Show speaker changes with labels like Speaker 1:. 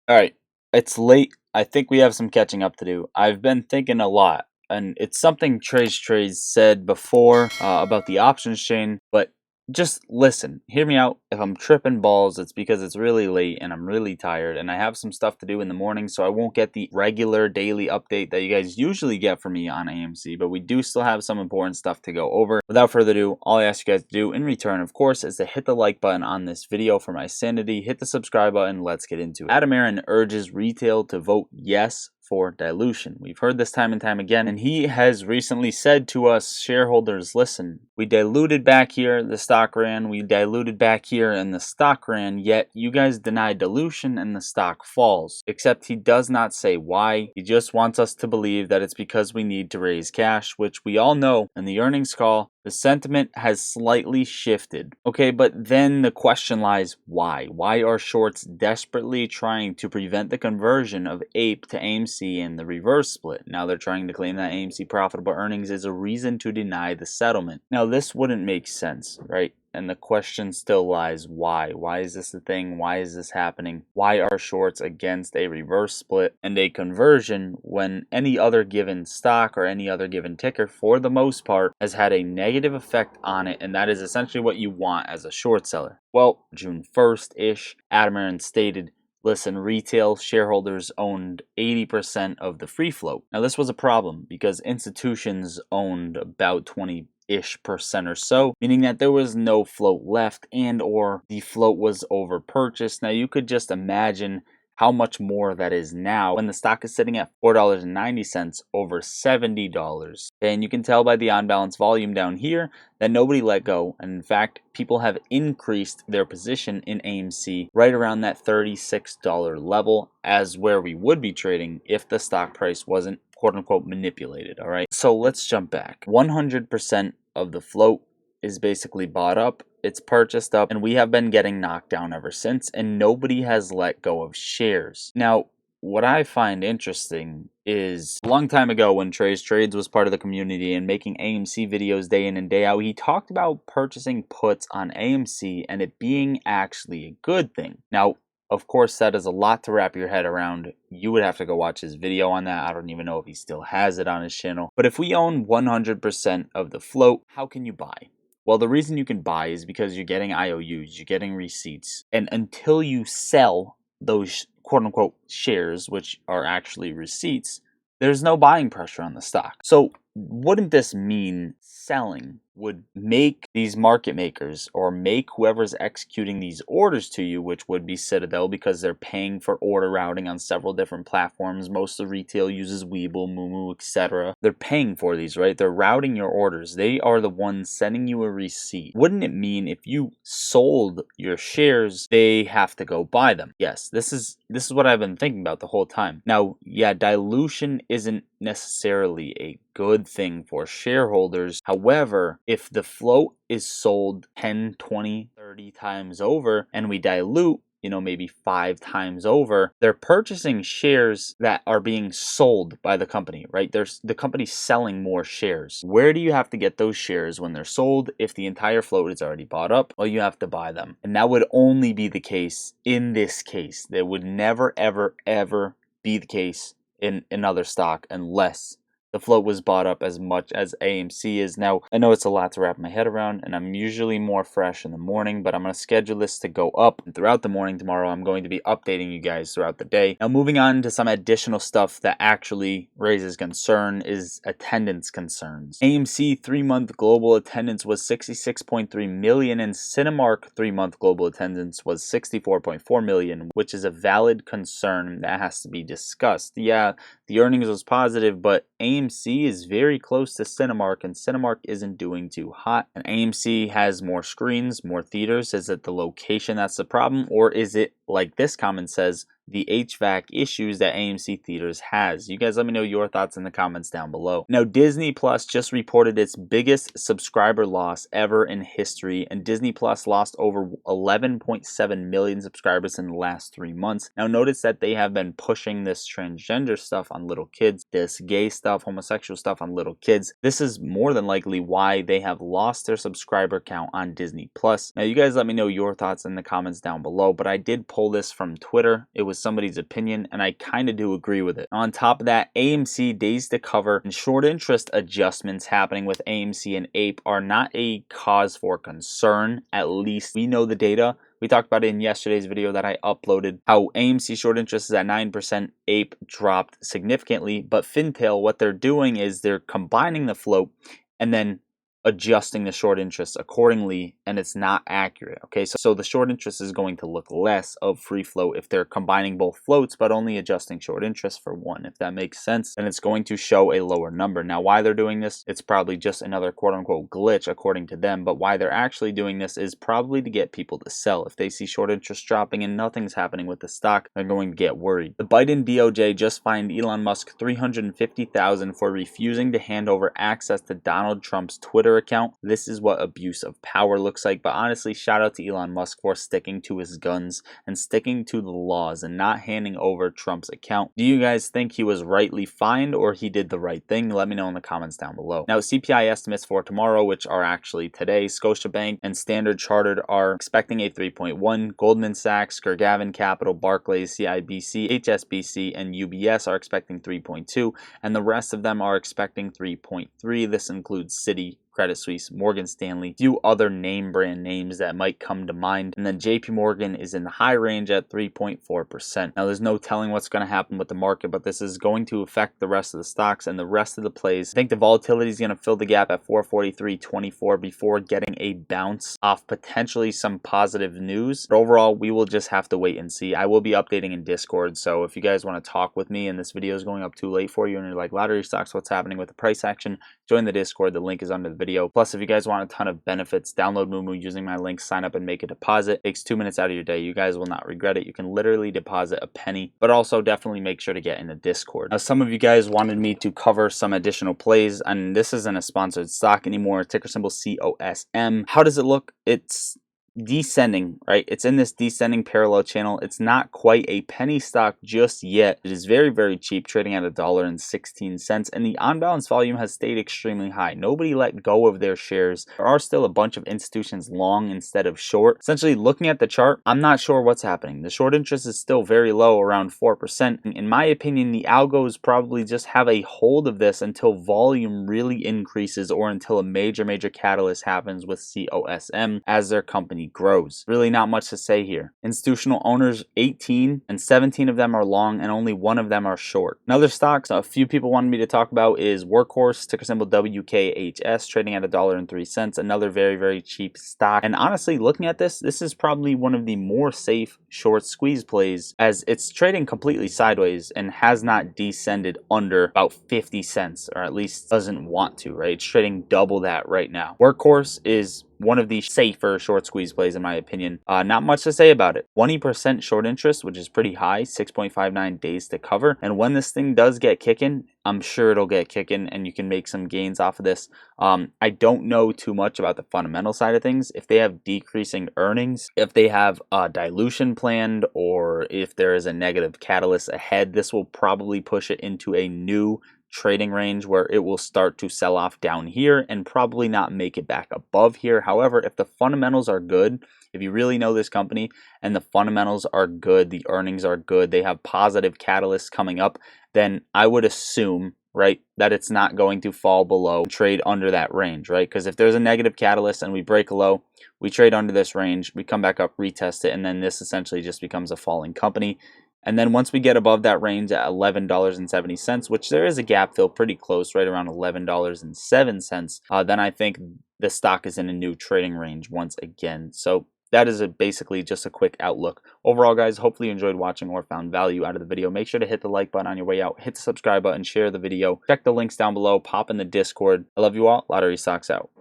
Speaker 1: All right, it's late. I think we have some catching up to do. I've been thinking a lot, and it's something Trace said before about the options chain, but just listen, hear me out. If I'm tripping balls, it's because it's really late and I'm really tired, and I have some stuff to do in the morning, so I won't get the regular daily update that you guys usually get from me on AMC, but we do still have some important stuff to go over. Without further ado, all I ask you guys to do in return, of course, is to hit the like button on this video for my sanity, hit the subscribe button, let's get into it. Adam Aaron urges retail to vote yes for dilution. We've heard this time and time again, and he has recently said to us shareholders, listen, we diluted back here, the stock ran, we diluted back here and the stock ran, yet you guys deny dilution and the stock falls. Except he does not say why. He just wants us to believe that it's because we need to raise cash, which we all know in the earnings call the sentiment has slightly shifted. Okay, but then the question lies, why? Why are shorts desperately trying to prevent the conversion of APE to AMC and the reverse split? Now they're trying to claim that AMC profitable earnings is a reason to deny the settlement. Now this wouldn't make sense, right? And the question still lies, why? Why is this a thing? Why is this happening? Why are shorts against a reverse split and a conversion when any other given stock or any other given ticker, for the most part, has had a negative effect on it? And that is essentially what you want as a short seller. Well, June 1st-ish, Adam Aaron stated, listen, retail shareholders owned 80% of the free float. Now, this was a problem because institutions owned about 20% or so, meaning that there was no float left and or the float was over purchased. Now, you could just imagine how much more that is now when the stock is sitting at $4.90 over $70. And you can tell by the on-balance volume down here that nobody let go. And in fact, people have increased their position in AMC right around that $36 level as where we would be trading if the stock price wasn't quote unquote manipulated. All right, so let's jump back. 100% of the float is basically bought up, it's purchased up, and we have been getting knocked down ever since, and nobody has let go of shares. Now, what I find interesting is a long time ago when Trades was part of the community and making AMC videos day in and day out, he talked about purchasing puts on AMC and it being actually a good thing. Now, of course, that is a lot to wrap your head around. You would have to go watch his video on that. I don't even know if he still has it on his channel. But if we own 100% of the float, how can you buy? Well, the reason you can buy is because you're getting IOUs, you're getting receipts. And until you sell those quote-unquote shares, which are actually receipts, there's no buying pressure on the stock. So wouldn't this mean selling would make these market makers or make whoever's executing these orders to you, which would be Citadel because they're paying for order routing on several different platforms. Most of retail uses Webull, Moomoo, etc. They're paying for these, right? They're routing your orders. They are the ones sending you a receipt. Wouldn't it mean if you sold your shares, they have to go buy them? Yes, this is what I've been thinking about the whole time. Now, yeah, dilution isn't necessarily a good thing for shareholders. However, if the float is sold 10, 20, 30 times over and we dilute, maybe 5 times over, they're purchasing shares that are being sold by the company, right? The company's selling more shares. Where do you have to get those shares when they're sold? If the entire float is already bought up, well, you have to buy them. And that would only be the case in this case. That would never, ever, ever be the case in another stock unless the float was bought up as much as AMC is. Now, I know it's a lot to wrap my head around, and I'm usually more fresh in the morning, but I'm going to schedule this to go up throughout the morning tomorrow. I'm going to be updating you guys throughout the day. Now, moving on to some additional stuff that actually raises concern is attendance concerns. AMC 3-month global attendance was 66.3 million, and Cinemark 3-month global attendance was 64.4 million, which is a valid concern that has to be discussed. Yeah, the earnings was positive, but AMC is very close to Cinemark, and Cinemark isn't doing too hot. And AMC has more screens, more theaters. Is it the location that's the problem, or is it, like this comment says, the HVAC issues that AMC Theaters has? You guys let me know your thoughts in the comments down below. Now, Disney Plus just reported its biggest subscriber loss ever in history, and Disney Plus lost over 11.7 million subscribers in the last 3 months. Now, notice that they have been pushing this transgender stuff on little kids, this gay stuff, homosexual stuff on little kids. This is more than likely why they have lost their subscriber count on Disney Plus. Now, you guys let me know your thoughts in the comments down below, but I did pull this from Twitter. It was somebody's opinion, and I kind of do agree with it. On top of that, AMC days to cover and short interest adjustments happening with AMC and APE are not a cause for concern. At least we know the data. We talked about it in yesterday's video that I uploaded, how AMC short interest is at 9%, APE dropped significantly, but Fintail, what they're doing is they're combining the float and then adjusting the short interest accordingly, and it's not accurate. Okay, so the short interest is going to look less of free float if they're combining both floats but only adjusting short interest for one. If that makes sense, then it's going to show a lower number. Now, why they're doing this, it's probably just another quote-unquote glitch according to them, but why they're actually doing this is probably to get people to sell. If they see short interest dropping and nothing's happening with the stock, they're going to get worried. The Biden DOJ just fined Elon Musk $350,000 for refusing to hand over access to Donald Trump's Twitter account. This is what abuse of power looks like. But honestly, shout out to Elon Musk for sticking to his guns and sticking to the laws and not handing over Trump's account. Do you guys think he was rightly fined or he did the right thing? Let me know in the comments down below. Now, CPI estimates for tomorrow, which are actually today, Scotiabank and Standard Chartered are expecting a 3.1. Goldman Sachs, Gergavin Capital, Barclays, CIBC, HSBC, and UBS are expecting 3.2, and the rest of them are expecting 3.3. This includes Citi, Credit Suisse, Morgan Stanley, a few other name brand names that might come to mind. And then JP Morgan is in the high range at 3.4%. Now, there's no telling what's going to happen with the market, but this is going to affect the rest of the stocks and the rest of the plays. I think the volatility is going to fill the gap at 443.24 before getting a bounce off potentially some positive news. But overall, we will just have to wait and see. I will be updating in Discord, so if you guys want to talk with me and this video is going up too late for you and you're like, lottery stocks, what's happening with the price action? Join the Discord. The link is under the video. Plus, if you guys want a ton of benefits, download Moomoo using my link, sign up and make a deposit. It takes 2 minutes out of your day. You guys will not regret it. You can literally deposit a penny, but also definitely make sure to get in the Discord. Now, some of you guys wanted me to cover some additional plays, and this isn't a sponsored stock anymore. Ticker symbol COSM. How does it look? It's descending, right? It's in this descending parallel channel. It's not quite a penny stock just yet. It is very, very cheap, trading at $1.16, and the on-balance volume has stayed extremely high. Nobody let go of their shares. There are still a bunch of institutions long instead of short. Essentially, looking at the chart, I'm not sure what's happening. The short interest is still very low, around 4%. In my opinion, the algos probably just have a hold of this until volume really increases or until a major catalyst happens with COSM as their company grows. Really not much to say here. Institutional owners, 18, and 17 of them are long and only 1 of them are short. Another stocks a few people wanted me to talk about is Workhorse, ticker symbol WKHS, trading at $1.03. Another very, very cheap stock. And honestly, looking at this is probably one of the more safe short squeeze plays, as it's trading completely sideways and has not descended under about 50 cents, or at least doesn't want to, right? It's trading double that right now. Workhorse is one of the safer short squeeze plays in my opinion. Not much to say about it. 20% short interest, which is pretty high, 6.59 days to cover. And when this thing does get kicking, I'm sure it'll get kicking and you can make some gains off of this. I don't know too much about the fundamental side of things. If they have decreasing earnings, if they have dilution planned, or if there is a negative catalyst ahead, this will probably push it into a new trading range where it will start to sell off down here and probably not make it back above here. However, if the fundamentals are good, if you really know this company and the fundamentals are good, the earnings are good, they have positive catalysts coming up, then I would assume, right, that it's not going to fall below, trade under that range, right? Because if there's a negative catalyst and we break a low, we trade under this range, we come back up, retest it, and then this essentially just becomes a falling company. And then once we get above that range at $11.70, which there is a gap fill pretty close, right around $11.07, then I think the stock is in a new trading range once again. So that is basically just a quick outlook. Overall, guys, hopefully you enjoyed watching or found value out of the video. Make sure to hit the like button on your way out, hit the subscribe button, share the video, check the links down below, pop in the Discord. I love you all. Lottery Stocks out.